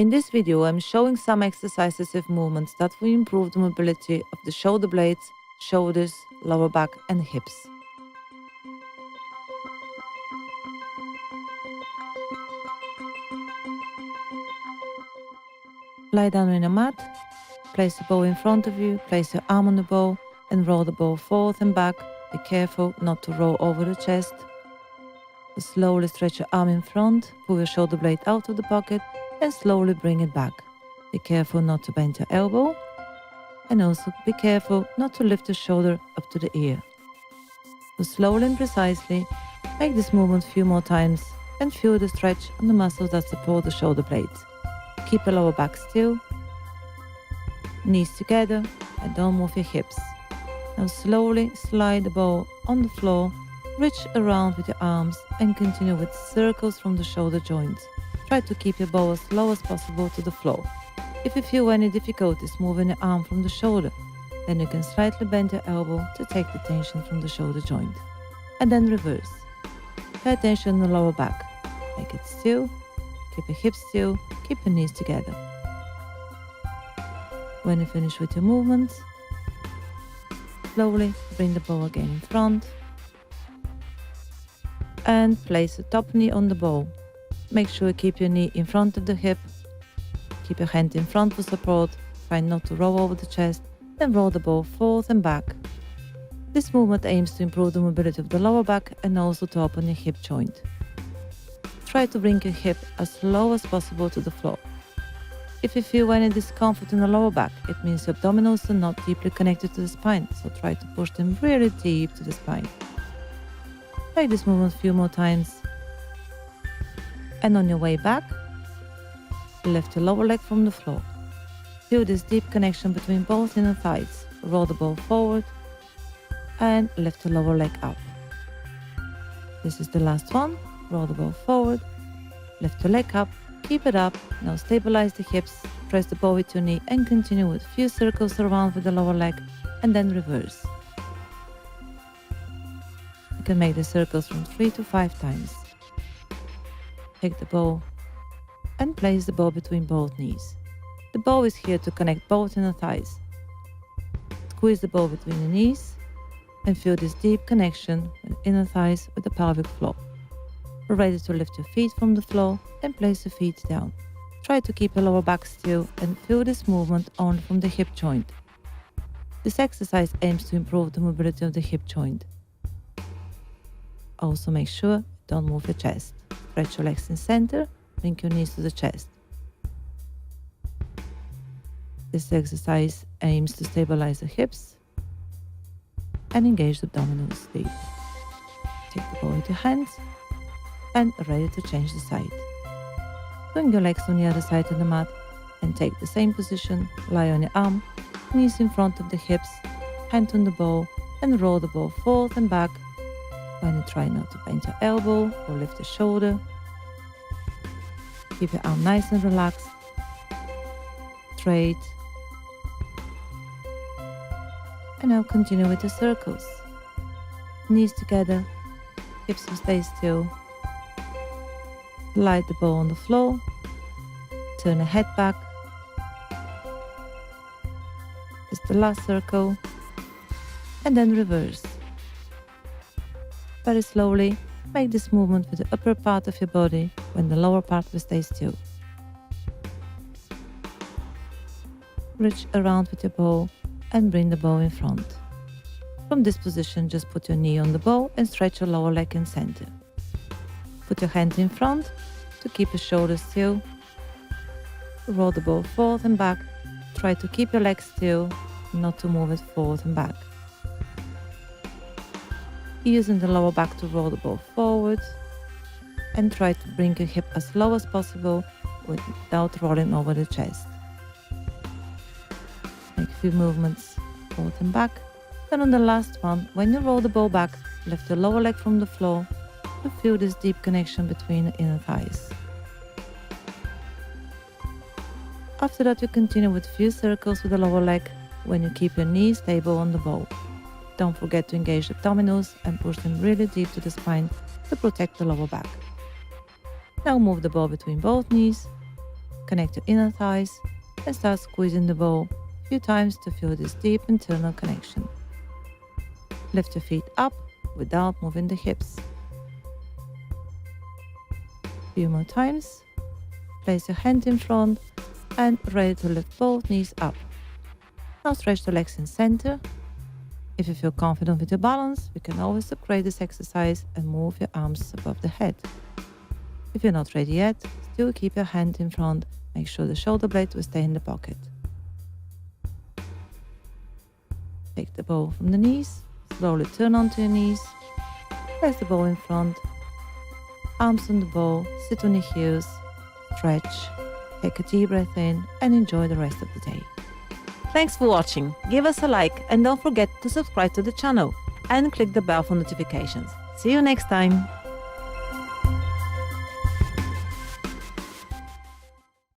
In this video, I'm showing some exercises with movements that will improve the mobility of the shoulder blades, shoulders, lower back and hips. Lie down on a mat, place the bow in front of you, place your arm on the bow and roll the bow forward and back. Be careful not to roll over the chest. Slowly stretch your arm in front, pull your shoulder blade out of the pocket and slowly bring it back. Be careful not to bend your elbow and also be careful not to lift the shoulder up to the ear. So slowly and precisely make this movement a few more times and feel the stretch on the muscles that support the shoulder blades. Keep your lower back still, knees together and don't move your hips. Now slowly slide the bow on the floor, reach around with your arms and continue with circles from the shoulder joints. Try to keep your bow as low as possible to the floor. If you feel any difficulties moving your arm from the shoulder, then you can slightly bend your elbow to take the tension from the shoulder joint. And then reverse. Pay attention on the lower back. Make it still, keep your hips still, keep your knees together. When you finish with your movements, slowly bring the bow again in front and place the top knee on the bow. Make sure you keep your knee in front of the hip. Keep your hand in front for support. Try not to roll over the chest. Then roll the bow forward and back. This movement aims to improve the mobility of the lower back and also to open your hip joint. Try to bring your hip as low as possible to the floor. If you feel any discomfort in the lower back, it means your abdominals are not deeply connected to the spine, so try to push them really deep to the spine. Make this movement a few more times. And on your way back, lift your lower leg from the floor. Feel this deep connection between both inner thighs. Roll the ball forward and lift the lower leg up. This is the last one. Roll the ball forward, lift the leg up, keep it up. Now stabilize the hips, press the bow with your knee and continue with a few circles around with the lower leg and then reverse. You can make the circles from 3 to 5 times. Take the bow and place the bow between both knees. The bow is here to connect both inner thighs. Squeeze the bow between the knees and feel this deep connection with inner thighs with the pelvic floor. We're ready to lift your feet from the floor and place your feet down. Try to keep your lower back still and feel this movement only from the hip joint. This exercise aims to improve the mobility of the hip joint. Also make sure don't move your chest. Stretch your legs in center, bring your knees to the chest. This exercise aims to stabilize the hips and engage the abdominals deep. Take the ball with your hands and ready to change the side. Bring your legs on the other side of the mat and take the same position. Lie on your arm, knees in front of the hips, hand on the ball and roll the ball forward and back. When you try not to bend your elbow or lift the shoulder. Keep your arm nice and relaxed. Straight. And now continue with the circles. Knees together, hips will stay still. Slide the ball on the floor. Turn the head back. Just the last circle. And then reverse. Very slowly, make this movement with the upper part of your body when the lower part will stay still. Reach around with your bow and bring the bow in front. From this position, just put your knee on the bow and stretch your lower leg in center. Put your hand in front to keep your shoulders still. Roll the bow forward and back. Try to keep your leg still, not to move it forward and back. Using the lower back to roll the ball forward and try to bring your hip as low as possible without rolling over the chest. Make a few movements forward and back. Then on the last one, when you roll the ball back, lift the lower leg from the floor to feel this deep connection between the inner thighs. After that, you continue with a few circles with the lower leg when you keep your knees stable on the ball. Don't forget to engage the abdominals and push them really deep to the spine to protect the lower back. Now move the ball between both knees, Connect your inner thighs and start squeezing the bow a few times to feel this deep internal connection. Lift your feet up without moving the hips. A few more times. Place your hand in front and ready to lift both knees up. Now stretch the legs in center. If you feel confident with your balance, you can always upgrade this exercise and move your arms above the head. If you're not ready yet, still keep your hand in front. Make sure the shoulder blade will stay in the pocket. Take the bow from the knees, slowly turn onto your knees. Place the bow in front, arms on the bow, sit on your heels, stretch, take a deep breath in and enjoy the rest of the day. Thanks for watching. Give us a like and don't forget to subscribe to the channel and click the bell for notifications. See you next time.